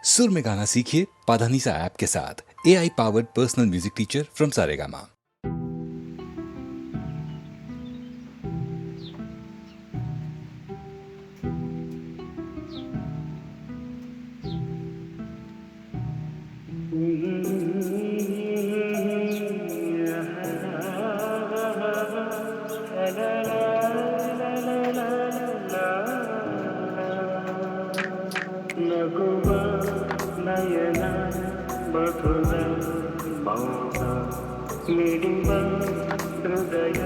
सुर में गाना सीखिए पाधानीसा ऐप के साथ। AI powered personal music teacher from Saregama. ನಗುವ ನಯನ ಮಧುರ ಮೌನ ಮಿಡಿವ ಹೃದಯ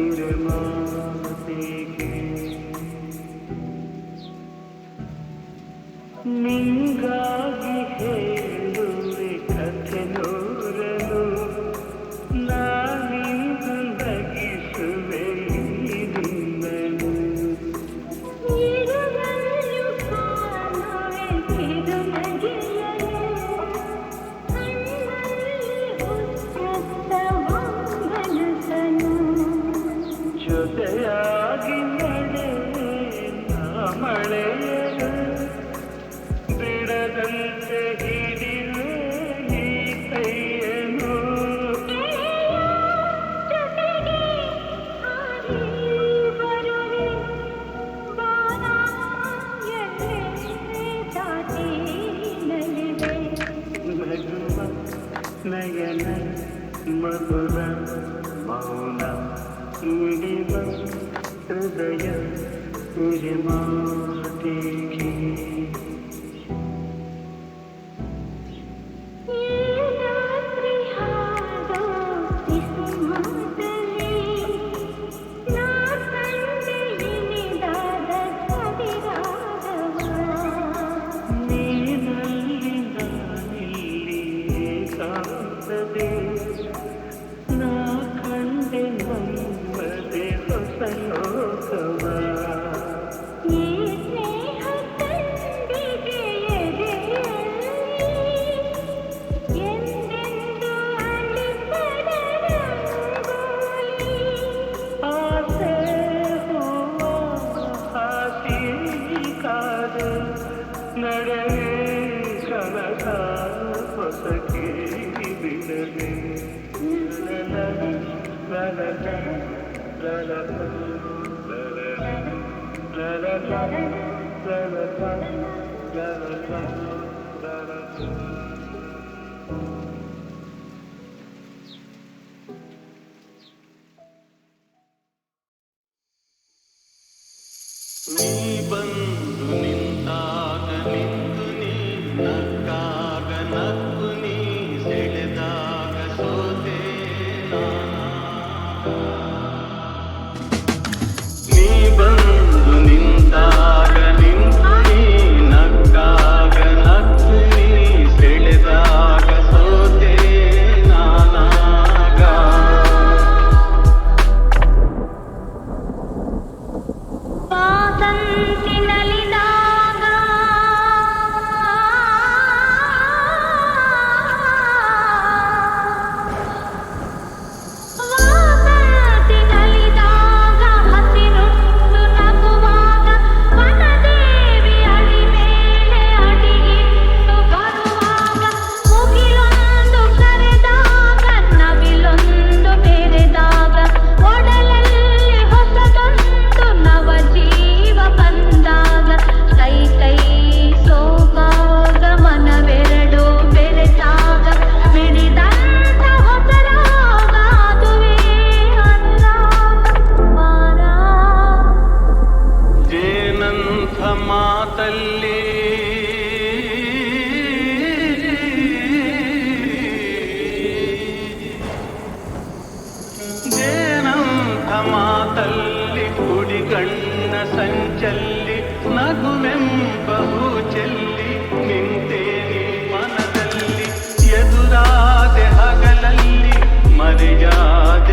ಇರುವ ಹೀಗೆ ನಿಂಗಾಗಿ ಹೇಳುವೆ ಕಥೆ ನೂರನು ನಾನಿಂದು ನಗಿಸುವೆ ನಿನ್ನನು ಜೊತೆಯಾಗಿ ನಡೆವೆ ನಾ ಮಳೆಯನು ಬಿಡದಂತೆ ಹಿಡಿವೆ ಈ ಕೈಯನು ನಗುವ ನಯನ ಮಧುರ ಮೌನ ಮಿಡಿವ ಹೃದಯ ಮಾತಿಗೆ ನಾ ಕಂಡೆ ನಮ್ಮದೆ ಹೊಸ ಲೋಕವ ಆಸೆ ಹೂವ ಹಾಸಿ ಕಾದು ನಡೆವೆ ಕನಕ ಹೊಸಕೆ ಬಿಡದೆ ನೀ ಬಂದು ನಿಂತಾಗ ನಿಂತು ನೀ ನಕ್ಕಾಗ ನಕ್ಕು ನೀ ಸೆಳೆದಾಗ ಸೋತೆ ನೀ ಬಂದು ನಿಂತಾಗ ನಿಂತು ನೀ ನಕ್ಕಾಗ ನಕ್ಕು ನೀ ಸೆಳೆದಾಗ ಸೋತೆ ನಾನಾಗ ಮಾತಲ್ಲಿ ಕುಡಿಗಣ್ಣ ಸಂಚಲ್ಲಿ ನಗುವೆಂಬಹು ಚೆಲ್ಲಿ ನಿಂತೆ ನೀ ಮನದಲ್ಲಿ ಎದುರಾದೆ ಹಗಲಲ್ಲಿ ಮರೆಯಾದ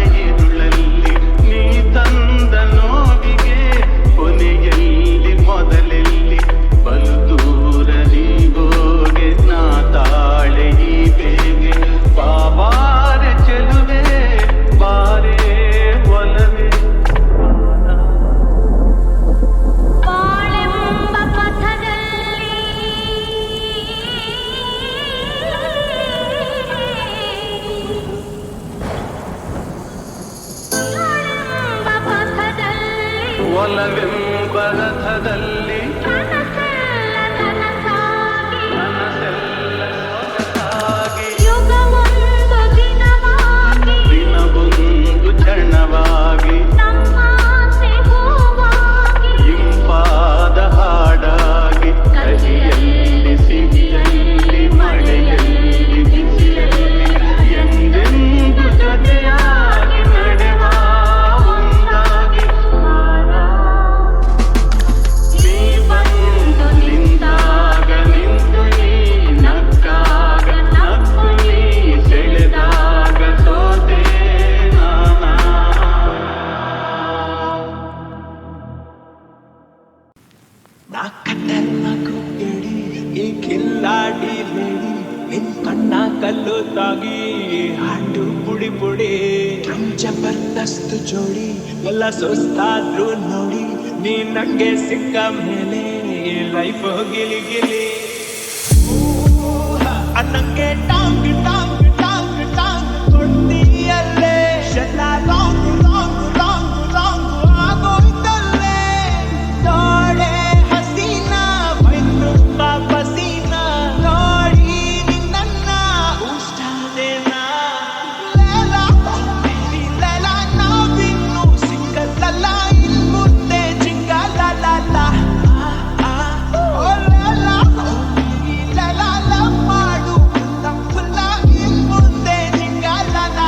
ಒಲವೆಂಬ ರಥದಲ್ಲಿ ಮನಸ್ಸೆಲ್ಲ ಸೊಗಸಾಗಿ ದಿನವೊಂದು ಕ್ಷಣವಾಗಿ ಇಂಪಾದ ಹಾಡಾಗಿ ಕಹಿಯಲ್ಲಿ ಸಿಹಿಯಲ್ಲಿ ಮಳೆಯಲ್ಲಿ ಬಿಸಿಯಲ್ಲಿ ಎಂದೆಂದು ಜೊತೆಯಾಗಿ ನಡೆವ ಒಂದಾಗಿ ನೀ ಬಂದು ನಿಂತಾಗ ನಿಂತು ನೀ ನಕ್ಕಾಗ ನಕ್ಕು ನೀ ಸೆಳೆದಾಗ ಸೋತೆ ನಾನಾ ನಾ ಖತರ್ನಾಕು ಎಡಿ ಈ ಕಿಲ್ಲಾಡಿ ಲೇಡಿ ನಿನ್ ಕಣ್ಣ ಕಲ್ಲು ತಾಗಿ ಹಾಡು ಪುಡಿ ಪುಡಿ ನಮ್ ಜಬರ್ದಸ್ತ್ ಜೋಡಿ ಎಲ್ಲ ಸುಸ್ತಾದ್ರು ನೋಡಿ ನೀ ನಂಗೆ ಸಿಕ್ಕ ಮೇಲೆ ಲೈಫ್ ಗಿಲಿ ಗಿಲಿ ಅನ್ನಂಗೆ ಟಾಂಗ್ ಟಾಂಗ್ ಟಾಂಗ್ ಟಾಂಗ್ ಕೊಡ್ತೀಯಲ್ಲೇ ಎಲ್ಲ ಲಾಂಗ್ ಲಾಂಗ್ ಲಾಂಗ್ ಲಾಂಗ್ ಆಗೋಯ್ತಲ್ಲೇ ನೋಡೆ ಹಸೀನಾ ಮೈತುಂಬ ಪಸೀನಾ ನೋಡಿ ನಿನ್ನ ಉಷ್ಟಾದೇನಾ ಲೇಲಾ ಲೇಲಾ ನಾವಿನ್ನು ಸಿಂಗಲ್ಲಲ್ಲ ಇನ್ ಮುಂದೆ ಜಿಂಗಲಲ್ಲ ಓ ಲೇಲಾ ಲೇಲಾ ಲವ್ ಮಾಡು ತಪ್ಪಲ್ಲ ಇನ್ ಮುಂದೆ ಜಿಂಗಲಲ್ಲ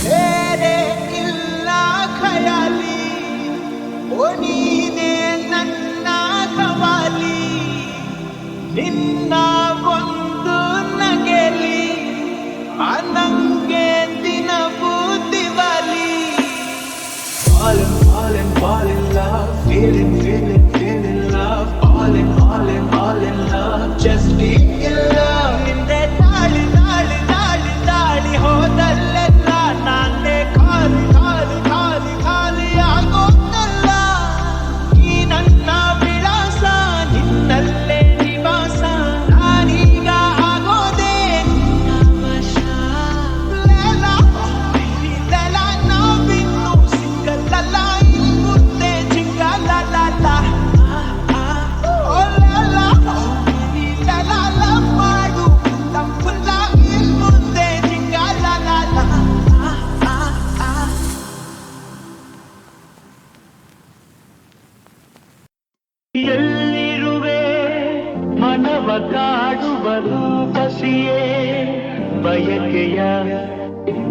ಬೇರೆ ಇಲ್ಲ ಖಯಾಲಿ ಓ ನೀನೇ ನನ್ನ ಕವಾಲಿ ನಿನ್ನ ಒಂದು ನಗೆಲಿ ನಂಗೆ ದಿನವೂ Diwali All in love, feeling love, all in love, just be in love. ನಿಂದೆ ದಾಳಿ ಹೋದಲ್ಲೆಲ್ಲ ನಾನೇ ಖಾಲಿ ಆಗೋದಲ್ಲ ಈ ನನ್ನ ವಿಳಾಸ ನಿನ್ನಲ್ಲೇ ನಿವಾಸ ನಾನೀಗ ಆಗೋದೇ ನಿನ್ನ ವಶ ಲೇಲಾ ನಾವಿನ್ನು ಸಿಂಗಲ್ಲಲ್ಲ ಇನ್ ಮುಂದೆ ಜಿಂಗಲಲ್ಲ ಓ ಲೇಲಾ ಲವ್ ಮಾಡು ತಪ್ಪಲ್ಲ ಇನ್ ಮುಂದೆ ಜಿಂಗಲಲ್ಲ ಎಲ್ಲಿರುವೆ ಮನವ ಕಾಡುವ ರೂಪಸಿಯೇ ಬಯಕೆಯ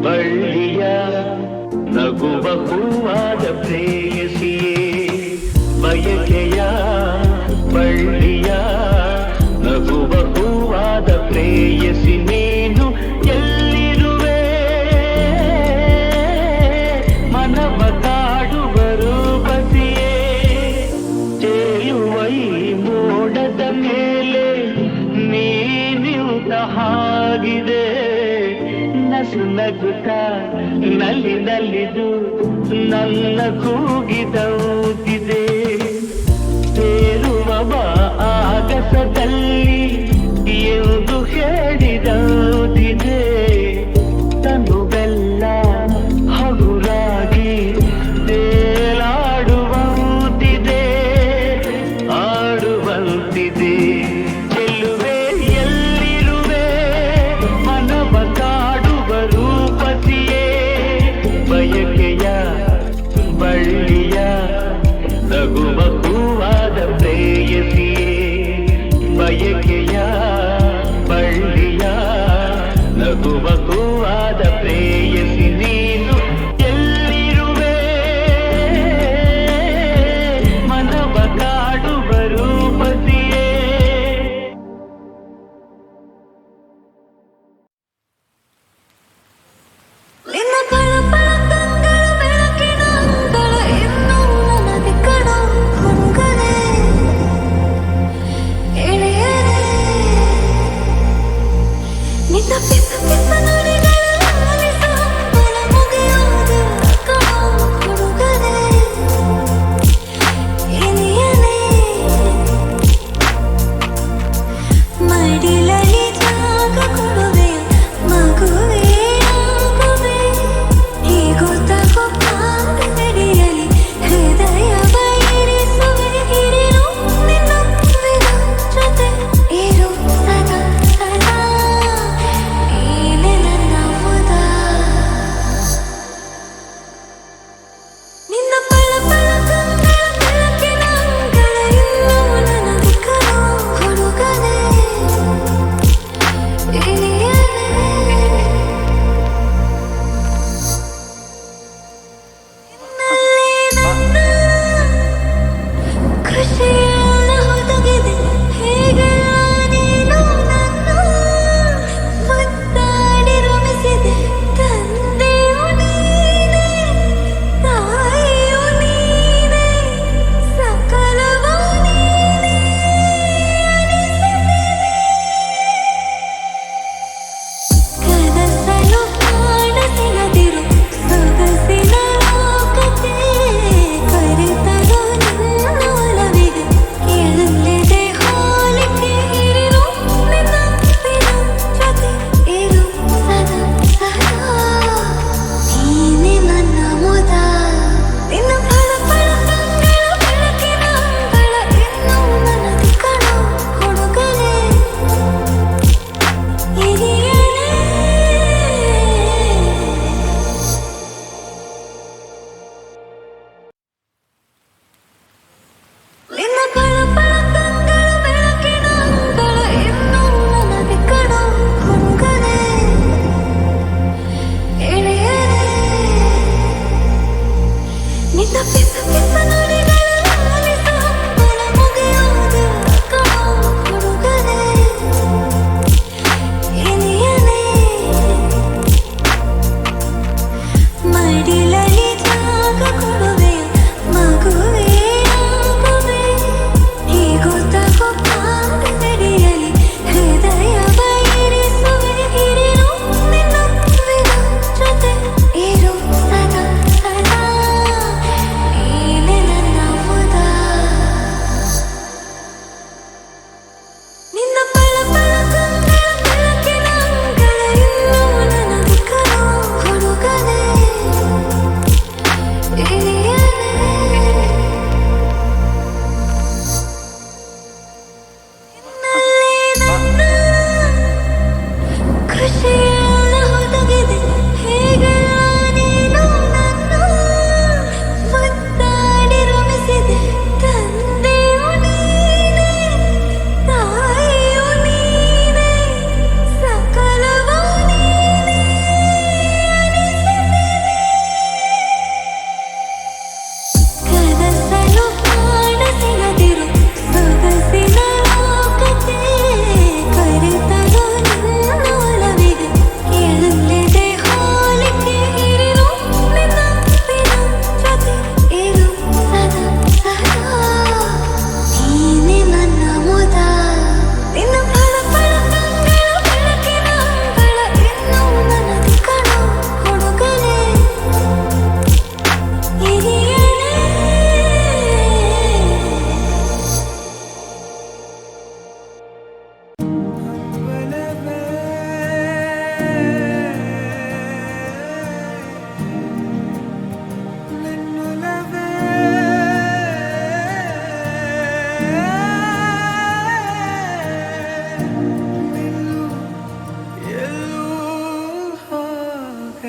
ಬಳ್ಳಿಯ ನಗುವ ಹೂವಾದ ಪ್ರೇಯಸಿಯೇ ಬಯಕೆಯ ಬಳ್ಳಿಯ ನಗುವ ಹೂವಾದ ಪ್ರೇಯಸಿ ನೀನು ಎಲ್ಲಿರುವೆ ಮನವ ಕಾಡುವ ರೂಪಸಿಯೇ ತೇಲುವ ಈ ಮೋಡದ ಮೇಲೆ ನೀ ನಿಂತ ಹಾಗಿದೆ ನಸು ನಗುತ್ತ ನಲಿದು ನನ್ನ ಕೂಗಿದೌತಿದೆ ಸೇರುವ ಬಾ ಆಗಸದಲ್ಲಿ ಎಂದು ಹೇಳಿದೌತಿದೆ ತನುವೆಲ್ಲ ಹಗುರಾಗಿ ತೇಲಾಡುವಂತಿದೆ ಆಡುವಂತಿದೆ ಚೆಲ್ಲುವೆ ಎಲ್ಲಿರುವೆ ಮನವ ಕಾಡುವ ರೂಪಸಿಯೇ ಬಯಕೆಯ ಬಳ್ಳಿಯ ನಗುವ ಹೂವಾದ ಪ್ರೇಯಸಿಯೇ ಬಯಕೆಯ ಬಳ್ಳಿಯ ನಗು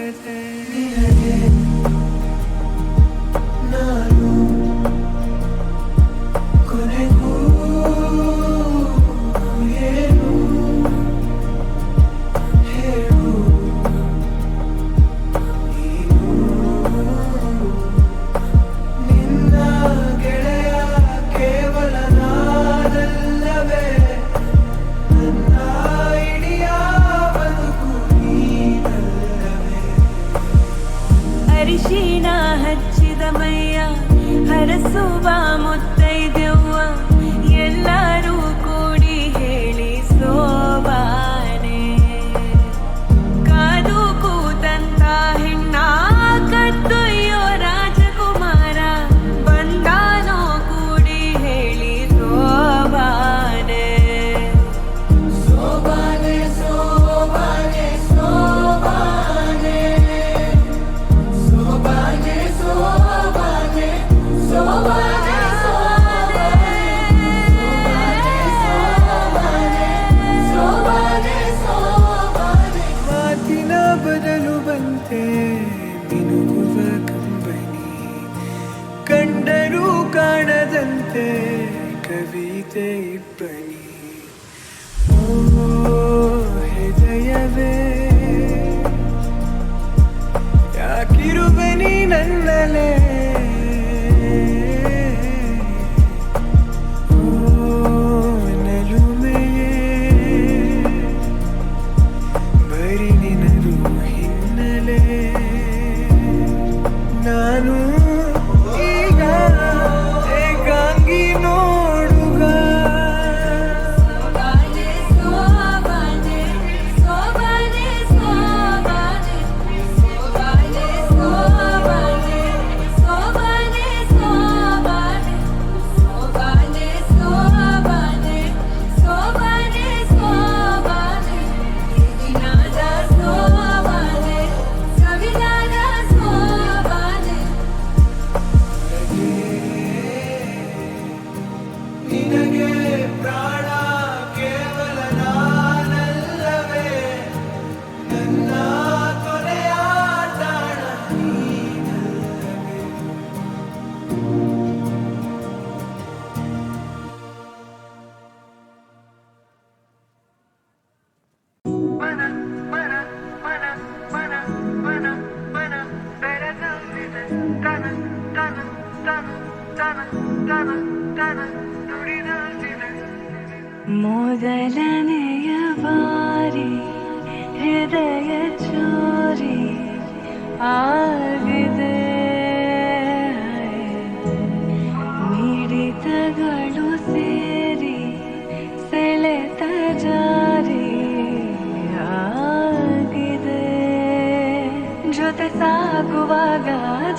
ಜೊತೆ ನಿನಗೆ ನಾನು ಕೊನೆಗೂ ಏನು ಹೇಳು ನೀನು ನಿನ್ನ ಗೆಳೆಯ ಕೇವಲ ನಾನಲ್ಲವೇ ನನ್ನ ಇಡಿಯ ಬದುಕು ನೀನಲ್ಲವೇ ಅರಿಶಿಣ ಹಚ್ಚಿದ ಮೈಯ ಹರಸುವ ಮುತ್ತೈದೆವ್ವ ಎಲ್ಲರೂ ಕೂಡಿ ಹೇಳಿ ಸೋಬಾನೆ ಕಾದು ಕೂತಂತ ಹೆಣ್ಣ ಕತ್ತೊಯ್ಯೋ ರಾಜಕುಮಾರ ಬಂದಾನೋ ಕೂಡಿ ಹೇಳಿ ಸೋಬಾನೆ ಸೋಬಾನೆ ಸೋಬಾನೆ ಸೋಬಾನೆ ಸೋಬಾನೆ ಸೋಬಾನೆ ಸೋಬಾನೆ ಸೋಬಾನೆ ಸೋಬಾನೆ ಮಾತಿನ ಬದಲು ಬಂತೆ ಮಿನುಗುವ ಕಂಬನಿ ಕಂಡರೂ ಕಾಣದಂತೆ ಕವಿತೆ ಇಬ್ಬನಿ ಓ ಹೃದಯವೇ ಯಾಕಿರುವೆ ನೀ ನನ್ನಲೇ ಓ ನಲುಮೆಯೇ ಬರಿ ನಿನದು ಹಿನ್ನೆಲೆ ನಾನು ಈಗ ಏಕಾಂಗಿ ನೋಡುಗ ಸೋಬಾನೆ ಸೋಬಾನೆ ಸೋಬಾನೆ ಸೋಬಾನೆ ಸೋಬಾನೆ ಸೋಬಾನೆ ಸೋಬಾನೆ ಸೋಬಾನೆ ಸೋಬಾನೆ ಸೋಬಾನೆ ಸೋಬಾನೆ ಸೋಬಾನೆ ದಿನಾದ ಸೋಬಾನೆ ಸವಿದಾದ ಸೋಬಾನೆ ನಿನಗೆ ಪ್ರಾಣ ಕೇವಲ ನಾನಲ್ಲವೇ ನನ್ನ ಕೊನೆಯ ತಾಣ ನೀನಲ್ಲವೇ ಮೊದಲನೆಯ ಬಾರಿ ಹೃದಯ ಚೋರಿ ಆಗಿದೆ ಮಿಡಿತಗಳು ಸೇರಿ ಸೆಳೆತ ಜಾರಿ ಆಗಿದೆ ಜೊತೆ ಸಾಗುವಾಗ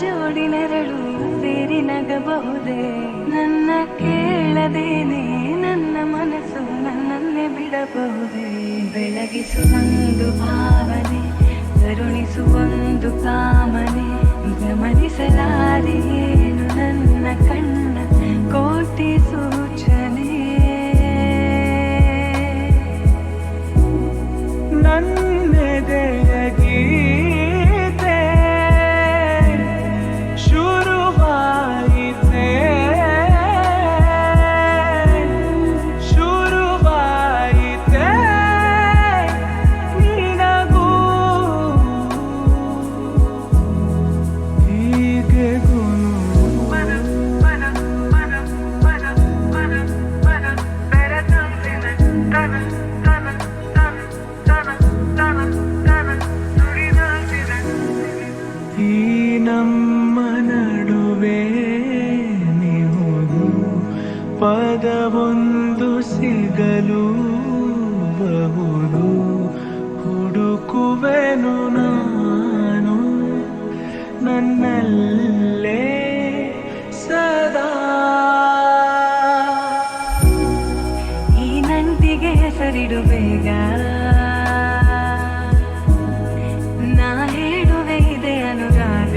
ಜೋಡಿ ನೆರಳು ಸೇರಿ ನಗಬಹುದೇ ನನ್ನ ಕೇಳದೇನೆ ನನ್ನ ಮನಸ್ಸು ನನ್ನನ್ನೇ ಬಿಡಬಹುದೇ ಬೆಳಗಿಸುವೊಂದು ಭಾವನೆ ಕರುಣಿಸುವೊಂದು ಕಾಮನೆ ಗಮನಿಸಲಾರೆ ಏನು ನನ್ನ ಕಣ್ಣ ಕೋಟಿ ಸೂಚನೆ ನನ್ನೆದೆಯ ಗೀತೆ ಶುರುವಾಯಿತೆ ಶುರುವಾಯಿತೆ ನಿನಗೂ ಹೀಗೆ ಈ ನಮ್ಮ ನಡುವೆ ನೀವು ಪದವೊಂದು ಸಿಗಲು ಬಹುದು ಹುಡುಕುವೆನು ನಾನು ನನ್ನಲ್ಲೇ ಸದಾ ಈ ನಂಟಿಗೆ ಹೆಸರಿಡು ಬೇಗ ನಾ ಹೇಳುವೆ ಇದೆ ಅನುರಾಗ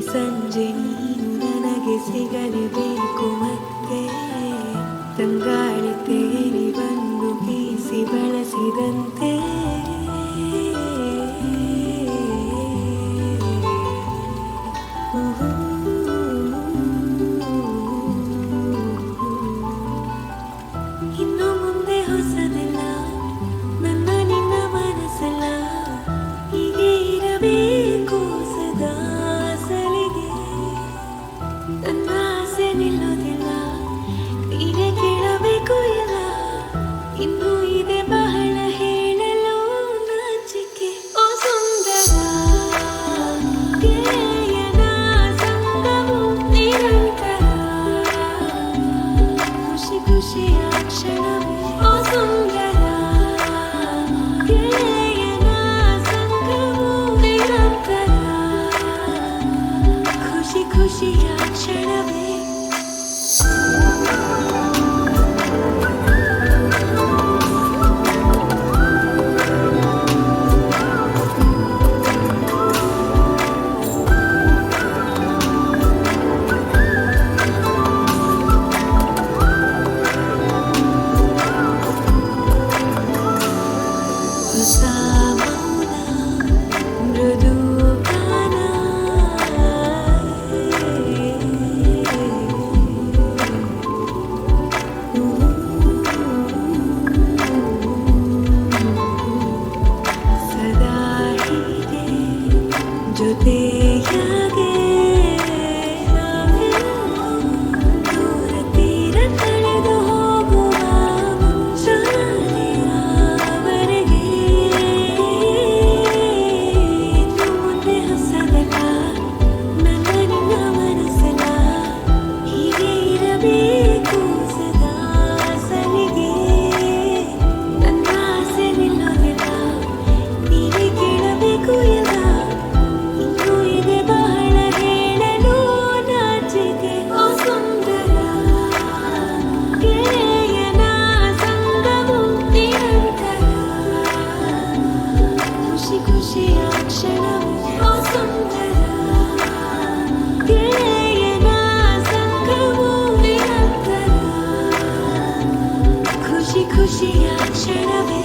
ಸಂಜೆ ನೀನು ನನಗೆ ಸಿಗಲೇಬೇಕು ಮತ್ತೆ ತಂಗಾಳಿ ತೇರಿ ಬಂದು ಬೀಸಿ ಬಳಸಿದಂತೆ ಇನ್ನು ಮುಂದೆ ಹೊಸದೆಲ್ಲ ನನ್ನ ನಿನ್ನ ಮನಸ್ಸಲ್ಲ ಹೀಗೆ ಇರಬೇಕು ಸದಾ ಸಲಿಗೆ ನನ್ನ ಆಸೆ ನಿಲ್ಲೋದಿಲ್ಲ ನೀನೇ ಕೇಳಬೇಕು ಎಲ್ಲ ಇನ್ನು ಇದೆ ಬಹಳ ಹೇಳಲು ನಾಚಿಕೆ ಓ ಸುಂದರ ಗೆಳೆಯನ ಸಂಗವು ನಿರಂತರ ಖುಷಿ ಖುಷಿಯ ಕ್ಷಣವೇ ಓ ಸುಂದರ ಗೆಳೆಯನ ಸಂಗವು ನಿರಂತರ ಖುಷಿ ಖುಷಿಯ ಕ್ಷಣವೇ ಹೊಸ ಮೌನ ಮೃದು ಗಾನ ಸದಾ ಹೀಗೆ ಜೊತೆಯಾಗೆ ದೂರ ತೀರ ಕಳೆದು ಹೋಗುವ ಶಾಲೆಯವರೆಗೆ ಇನ್ನು ಮುಂದೆ ಹೊಸದಲ್ಲ ನನ್ನ ನಿನ್ನ ಮನಸ್ಸಲ್ಲ ಹೀಗೆ ಇರಬೇಕು ಸದಾ ಸಲಿಗೆ ನನ್ನ ಆಸೆ ನಿಲ್ಲೋದಿಲ್ಲ ನೀವೇ ಕೇಳಬೇಕು ಎಲ್ಲ ಇನ್ನು ಇದೆ ಬಹಳ ಹೇಳಲು ನಾಚಿಕೆ ಓ ಸುಂದರ ಗೆಳೆಯನ ಸಂಗವು ನಿರಂತರ ಖುಷಿ ಖುಷಿಯ ಕ್ಷಣವೇ ಓ ಸುಂದರ ಗೆಳೆಯನ ಸಂಗವು ನಿರಂತರ ಖುಷಿ ಖುಷಿಯ ಕ್ಷಣವೇ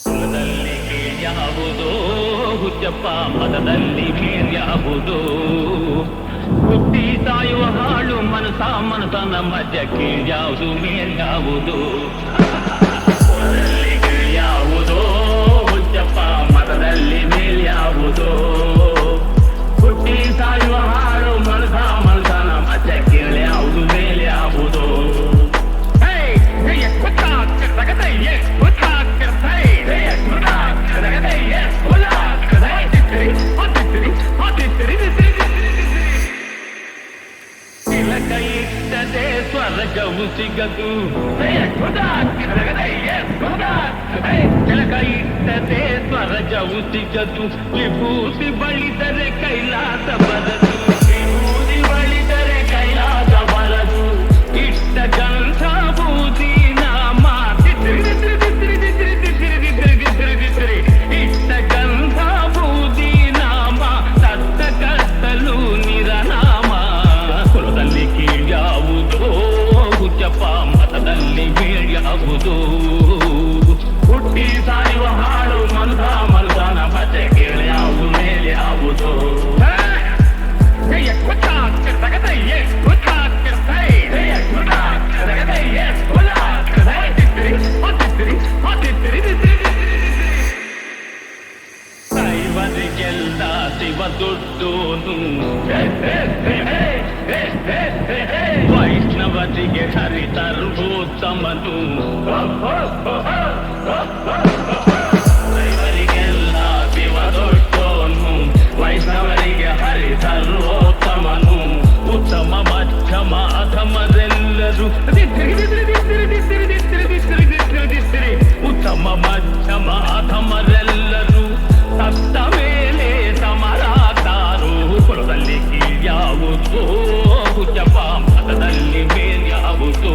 ಕುಲದಲ್ಲಿ ಕೀಳ್ಯಾವುದೋ ಹುಚ್ಚಪ್ಪ ಮತದಲ್ಲಿ ಮೇಲ್ಯಾವುದೋ ಹುಟ್ಟಿ ಸಾಯುವ ಹಾಳು ಮನಸನ ಮಧ್ಯ ಕೀಳ್ಯಾವುದು ಮೇಲ್ಯಾವುದು ಕುಲದಲ್ಲಿ ಕೀಳ್ಯಾವುದೋ ಹುಚ್ಚಪ್ಪ ಮತದಲ್ಲಿ ಮೇಲ್ಯಾವುದೋ ಹುಟ್ಟಿ ಸಾಯುವ ಹಾಳು ಮನಸನ ಮಧ್ಯ ಕೀಳ್ಯಾವುದು ಮೇಲ್ಯಾವುದೋ ತಿಲಕೈಟ್ಟದೆ ಸ್ವರ್ಗವು ಸಿಗದು ತಿಲಕೈಟ್ಟದೆ ಸ್ವರ್ಗವು ಸಿಗದು ವಿಭೂತಿ ಬಳಿದರೆ ಕೈಲಾಸ ಬರದು ವಿಭೂತಿ ಬಳಿದರೆ ಕೈಲಾಸ ಬರದು ಇಷ್ಟ ಗಂಧ ಬೂದಿ ನಾಮ ಇಷ್ಟ ಗಂಧ ಬೂದಿ ನಾಮ ಸತ್ತ ಕತ್ತಲು ನಿರನಾಮ ಕುಲದಲ್ಲಿ ಕೀಳ್ಯಾವುದೋ ಹುಚ್ಚಪ್ಪ ಮತದಲ್ಲಿ ಬೀಳ್ಯಾವುದೋ ಹುಟ್ಟಿ ಸಾಯುವ ಹಾಳು ಮಲ್ದನ ಬಚ್ಚೆ ಕೀಳ್ಯಾವುದು ಮೇಲ್ಯಾವುದೋ ಕೈವರಿಗೆಲ್ಲ ಶಿವ ದುಡ್ಡೋನು ವೈಷ್ಣವರಿಗೆ ಹರಿತರ್ವೋತ್ತಮನು ಕೈವರಿಗೆಲ್ಲ ಶಿವ ದೊಡ್ಡೋನು ವೈಷ್ಣವರಿಗೆ ಹರಿತರ್ವೋತ್ತಮನು ಉತ್ತಮ ಮಧ್ಯಮ ಅಧಮರೆಲ್ಲರೂ ಉತ್ತಮ ಮಧ್ಯಮ ಅಧಮರೆಲ್ಲರೂ ಸತ್ತ ಮೇಲೆ ಸಮರಾಗ್ತಾರೋ ಕುಲದಲ್ಲಿ ಕೀಳ್ಯಾವುದೋ ಹುಚ್ಚಪ್ಪ ಮತದಲ್ಲಿ ಮೇಲ್ಯಾವುದೋ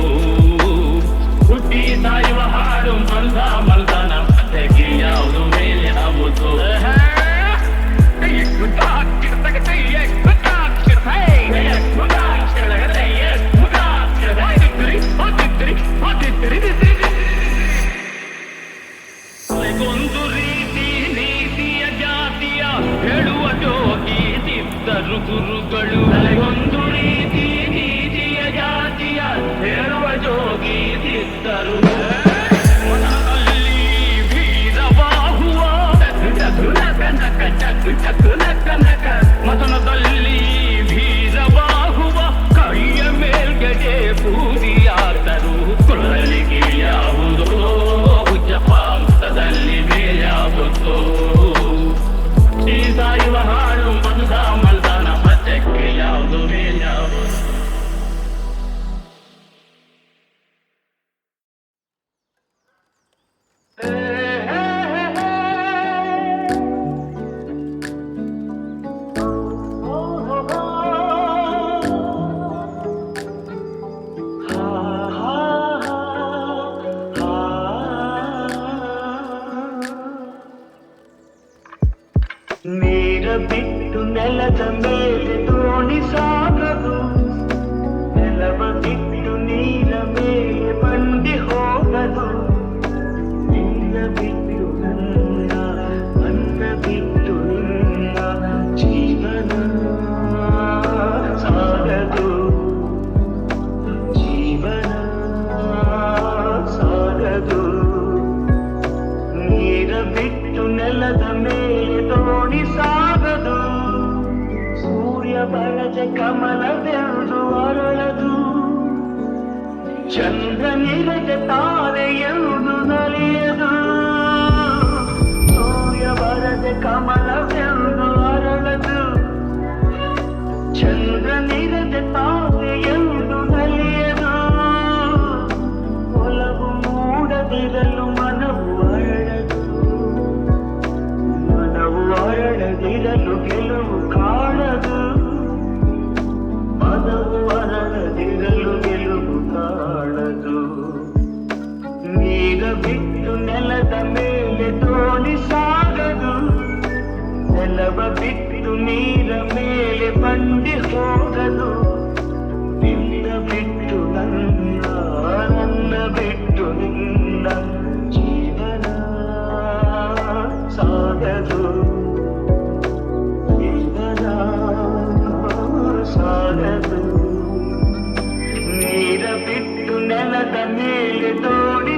ಹುಟ್ಟಿ ಸಾಯುವ ಹಾಡು ಮಲ್ದ ಮಲ್ದನ ಮತ್ತೆ ಕೀಳ್ಯಾವುದು ಮೇಲ್ಯಾವುದೋ ಒಂದು ರೀತಿ ನೀತಿಯ ಜಾತಿಯ ಹೇಳುವ ಜೋಗಿ ಸಿದ್ಧರು ಗುರುಗಳು ಒಂದು ರೀತಿ ನೀತಿಯ ಜಾತಿಯ ಹೇಳುವ ಜೋಗಿ ಸಿದ್ಧರು ವೀರವಾಹುವ ಮತನದಲ್ಲಿ ವೀರವಾಹುವ ಕೈಯ ಮೇಲ್ಗಡೆ ಪೂರಿಯಾದರು ಕುಲದಲ್ಲಿ ಯಾವುದೋ ಹುಚ್ಚಪ್ಪ ಮತದಲ್ಲಿ ಮೇಲ್ಯಾವುದೋ ಈ ಸಾಯುವ ಹಾಡು ಮನದ ಮಲ್ದಾನ ಮತ್ತೆ ಯಾವುದು ಮೇಲ್ಯಾವುದು ನೀರ ಬಿಟ್ಟು ನೆಲದ ಮೇಲೆ ದೋಣಿ ಸಾಗದು ನೆಲವ ಬಿಟ್ಟು ನೀರ ಮೇಲೆ ಬಂಡಿ ಹೋಗದು ನಿನ್ನ ಬಿಟ್ಟು ನನ್ನ ಅನ್ನ ಬಿಟ್ಟು ನಿನ್ನ ಜೀವನ ಸಾಗದು ಜೀವನ ಸಾಗದು ನೀರ ಬಿಟ್ಟು ನೆಲದ ಮೇಲೆ ದೋಣಿ ಸಾಗದು ಸೂರ್ಯ ಬರದ ಕಮಲವೆಂದು ಅರಳದು ಚಂದ್ರ ನಿರದ ತಾರೆ ಎಂದು ನಲಿಯದು ಸೂರ್ಯ ಬರದ ಕಮಲವೆಂದು ಅರಳದು ಚಂದ್ರ ನಿರದ ತಾರೆ ಎಂದು ನಲಿಯದು ಒಲವು ಮೂಡದಿರಲು ಮನವು ಅರಳದು ಮನವು ಅರಳದಿರಲು ಗೆಲುವು ಕಾಣದು ಮನವು ಅರಳದಿರಲು ಗೆಲುವು ಕಾಣದು ನೀರ ಬಿಟ್ಟು ನೆಲದ ಮೇಲೆ ದೋಣಿ ಸಾಗದು ನೆಲವ ಬಿಟ್ಟು ನೀರ ಮೇಲೆ ಬಂಡಿ ಹೋಗದು ನಿನ್ನ ಬಿಟ್ಟು ನನ್ನ ನನ್ನ ಬಿಟ್ಟು ನಿನ್ನ ಜೀವನ ಸಾಗದು ಜೀವನ ಸಾಗದು ನೀರ ಬಿಟ್ಟು ನೆಲದ ಮೇಲೆ ದೋಣಿ